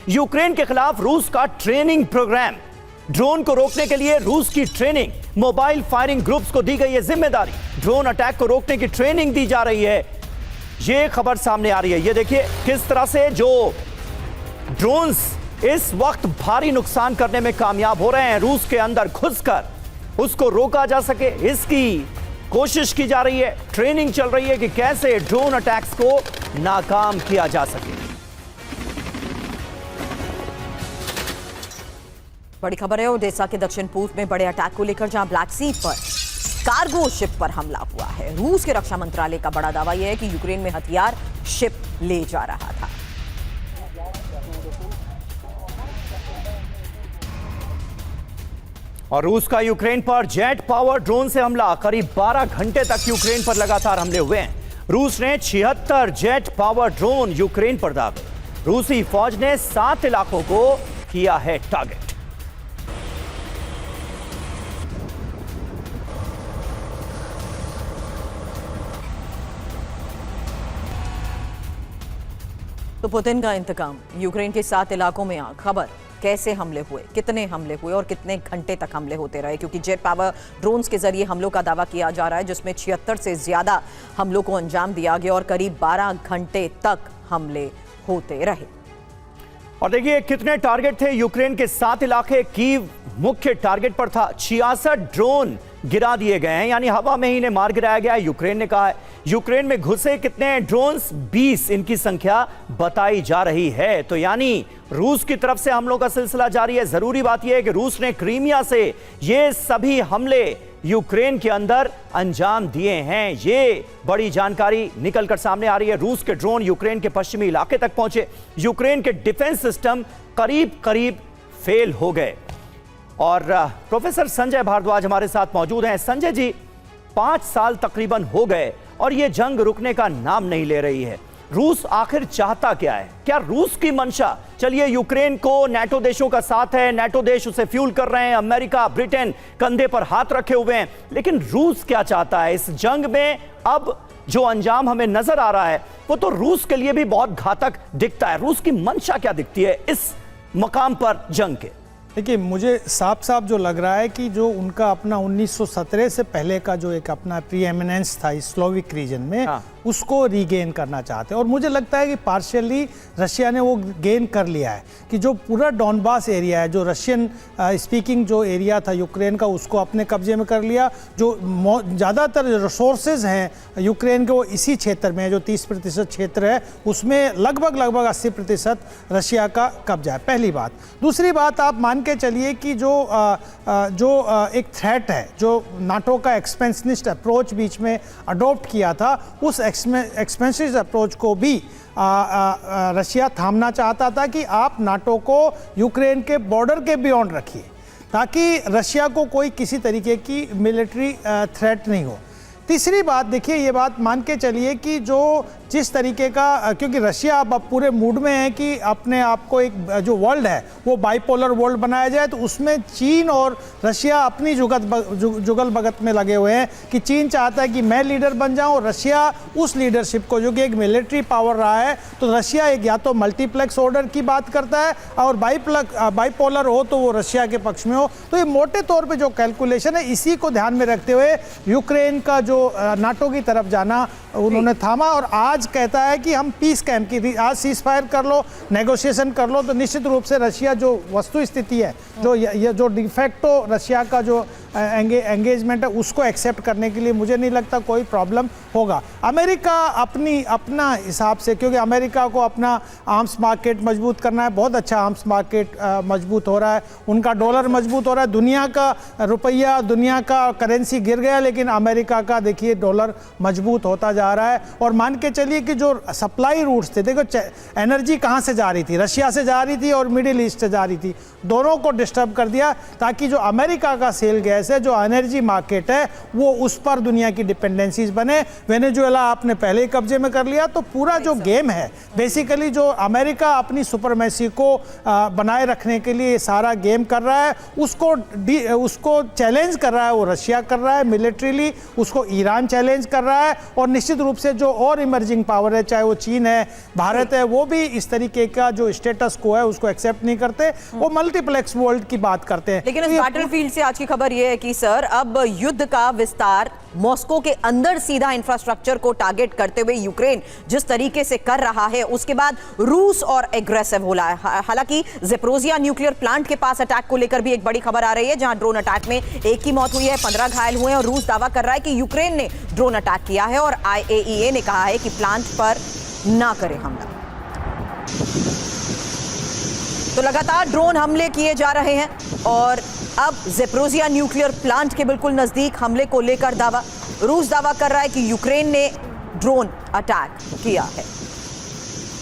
Ukraine के खिलाफ रूस का ट्रेनिंग प्रोग्राम। ड्रोन को रोकने के लिए रूस की ट्रेनिंग, मोबाइल फायरिंग ग्रुप्स को दी गई है जिम्मेदारी। ड्रोन अटैक को रोकने की ट्रेनिंग दी जा रही है, यह खबर सामने आ रही है। यह देखिए किस तरह से जो ड्रोन्स इस वक्त भारी नुकसान करने में कामयाब हो रहे हैं। रूस के अंदर घुसकर उसको रोका जा सके, इसकी कोशिश की जा रही है। ट्रेनिंग चल रही है कि कैसे ड्रोन अटैक्स को नाकाम किया जा सके। बड़ी खबर है ओडेसा के दक्षिण पूर्व में बड़े अटैक को लेकर, जहां ब्लैक सी पर कार्गो शिप पर हमला हुआ है। रूस के रक्षा मंत्रालय का बड़ा दावा यह है कि यूक्रेन में हथियार शिप ले जा रहा था। और रूस का यूक्रेन पर जेट पावर ड्रोन से हमला। करीब 12 घंटे तक यूक्रेन पर लगातार हमले हुए हैं। रूस ने 76 जेट पावर ड्रोन यूक्रेन पर दागे। रूसी फौज ने 7 इलाकों को किया है टारगेट। तो पुतिन का इंतकाम, यूक्रेन के 7 इलाकों में आग। खबर कैसे हमले हुए, कितने हमले हुए और कितने घंटे तक हमले होते रहे, क्योंकि जेट पावर ड्रोन्स के जरिए हमलों का दावा किया जा रहा है, जिसमें 76 से ज्यादा हमलों को अंजाम दिया गया और करीब 12 घंटे तक हमले होते रहे। और देखिए कितने टारगेट थे। यूक्रेन के 7 इलाके कीव मुख्य टारगेट पर था। 66 ड्रोन गिरा दिए गए हैं, यानी हवा में ही इन्हें मार गिराया गया है, यूक्रेन ने कहा है। यूक्रेन में घुसे कितने ड्रोन्स? 20 इनकी संख्या बताई जा रही है। तो यानी रूस की तरफ से हमलों का सिलसिला जारी है। जरूरी बात यह है कि रूस ने क्रीमिया से ये सभी हमले यूक्रेन के अंदर अंजाम दिए हैं। ये बड़ी जानकारी निकलकर सामने आ रही है। रूस के ड्रोन यूक्रेन के पश्चिमी इलाके तक पहुंचे। यूक्रेन के डिफेंस सिस्टम करीब करीब फेल हो गए। और प्रोफेसर संजय भारद्वाज हमारे साथ मौजूद हैं। संजय जी, 5 साल तकरीबन हो गए और ये जंग रुकने का नाम नहीं ले रही है। रूस आखिर चाहता क्या है? क्या रूस की मंशा, चलिए यूक्रेन को नाटो देशों का साथ है, नाटो देश उसे फ्यूल कर रहे हैं, अमेरिका ब्रिटेन कंधे पर हाथ रखे हुए हैं, लेकिन रूस क्या चाहता है इस जंग में? अब जो अंजाम हमें नजर आ रहा है वो तो रूस के लिए भी बहुत घातक दिखता है। रूस की मंशा क्या दिखती है इस मकाम पर जंग के? देखिए, मुझे साफ साफ जो लग रहा है कि जो उनका अपना 1917 से पहले का जो एक अपना प्रीएमिनेंस था इस स्लोविक रीजन में, उसको रीगेन करना चाहते हैं। और मुझे लगता है कि पार्शियली रशिया ने वो गेन कर लिया है कि जो पूरा डॉनबास एरिया है, जो रशियन स्पीकिंग जो एरिया था यूक्रेन का, उसको अपने कब्जे में कर लिया। जो ज़्यादातर रिसोर्सेज हैं यूक्रेन के वो इसी क्षेत्र में है। जो 30% क्षेत्र है उसमें लगभग 80% रशिया का कब्जा है, पहली बात। दूसरी बात, आप मान के चलिए कि जो एक थ्रेट है, जो नाटो का एक्सपेंशनिस्ट अप्रोच बीच में अडॉप्ट किया था, उस एक्सपेंसिव अप्रोच को भी रशिया थामना चाहता था कि आप नाटो को यूक्रेन के बॉर्डर के बियॉन्ड रखिए, ताकि रशिया को कोई किसी तरीके की मिलिट्री थ्रेट नहीं हो। तीसरी बात, देखिए ये बात मान के चलिए कि जो जिस तरीके का, क्योंकि रशिया अब पूरे मूड में है कि अपने आप को एक जो वर्ल्ड है वो बाइपोलर वर्ल्ड बनाया जाए, तो उसमें चीन और रशिया अपनी जुगल भगत में लगे हुए हैं कि चीन चाहता है कि मैं लीडर बन जाऊं और रशिया उस लीडरशिप को, जो कि एक मिलिट्री पावर रहा है, तो रशिया एक या तो मल्टीप्लेक्स ऑर्डर की बात करता है और बाइपोलर हो तो वो रशिया के पक्ष में हो। तो ये मोटे तौर पर जो कैलकुलेशन है, इसी को ध्यान में रखते हुए यूक्रेन का जो नाटो की तरफ जाना उन्होंने थामा। और आज कहता है कि हम पीस कैंप की, आज सीज फायर कर लो, नेगोशिएशन कर लो। तो निश्चित रूप से रशिया जो वस्तु स्थिति है, जो डिफेक्टो रशिया का जो एंगेजमेंट है, उसको एक्सेप्ट करने के लिए मुझे नहीं लगता कोई प्रॉब्लम होगा। अमेरिका अपना हिसाब से, क्योंकि अमेरिका को अपना आर्म्स मार्केट मजबूत करना है, बहुत अच्छा आर्म्स मार्केट मजबूत हो रहा है, उनका डॉलर मजबूत हो रहा है, दुनिया का रुपया, दुनिया का करेंसी गिर गया, लेकिन अमेरिका का देखिए डॉलर मजबूत होता जा रहा है। और मान के चलिए कि जो सप्लाई रूट्स थे, देखो एनर्जी कहाँ से जा रही थी, रशिया से जा रही थी और मिडिल ईस्ट से जा रही थी, दोनों को डिस्टर्ब कर दिया, ताकि जो अमेरिका का सेल गैस से जो एनर्जी मार्केट है वो उस पर दुनिया की डिपेंडेंसीज बने। वेनेजुएला आपने पहले ही कब्जे में कर लिया, तो पूरा जो गेम है बेसिकली जो अमेरिका अपनी सुपरमेसी को बनाए रखने के लिए सारा गेम कर रहा है, उसको चैलेंज कर रहा है वो रशिया कर रहा है मिलिट्रीली, उसको ईरान चैलेंज कर रहा है, और निश्चित रूप से जो और इमर्जिंग पावर है, चाहे वो चीन है, भारत है, वो भी इस तरीके का जो स्टेटस को है उसको एक्सेप्ट नहीं करते, वो मल्टीप्लेक्स वर्ल्ड की बात करते हैं। लेकिन इस बैटलफील्ड से आज की खबर यह है कि सर अब युद्ध का विस्तार मॉस्को के अंदर सीधा इंफ्रास्ट्रक्चर को टारगेट करते हुए यूक्रेन जिस तरीके से कर रहा है, उसके बाद रूस और एग्रेसिव हो रहा है। हालांकि ज़ेपोरिज़िया न्यूक्लियर प्लांट के पास अटैक को लेकर भी एक बड़ी खबर आ रही है, जहां ड्रोन अटैक में एक की मौत हुई है, 15 घायल हुए हैं, और रूस दावा कर रहा है कि यूक्रेन ने ड्रोन अटैक किया है, और IAEA ने कहा है कि प्लांट पर ना करें हमला। तो लगातार ड्रोन हमले किए जा रहे हैं, और अब ज़ेपोरिज़िया न्यूक्लियर प्लांट के बिल्कुल नजदीक हमले को लेकर रूस दावा कर रहा है कि यूक्रेन ने ड्रोन अटैक किया है।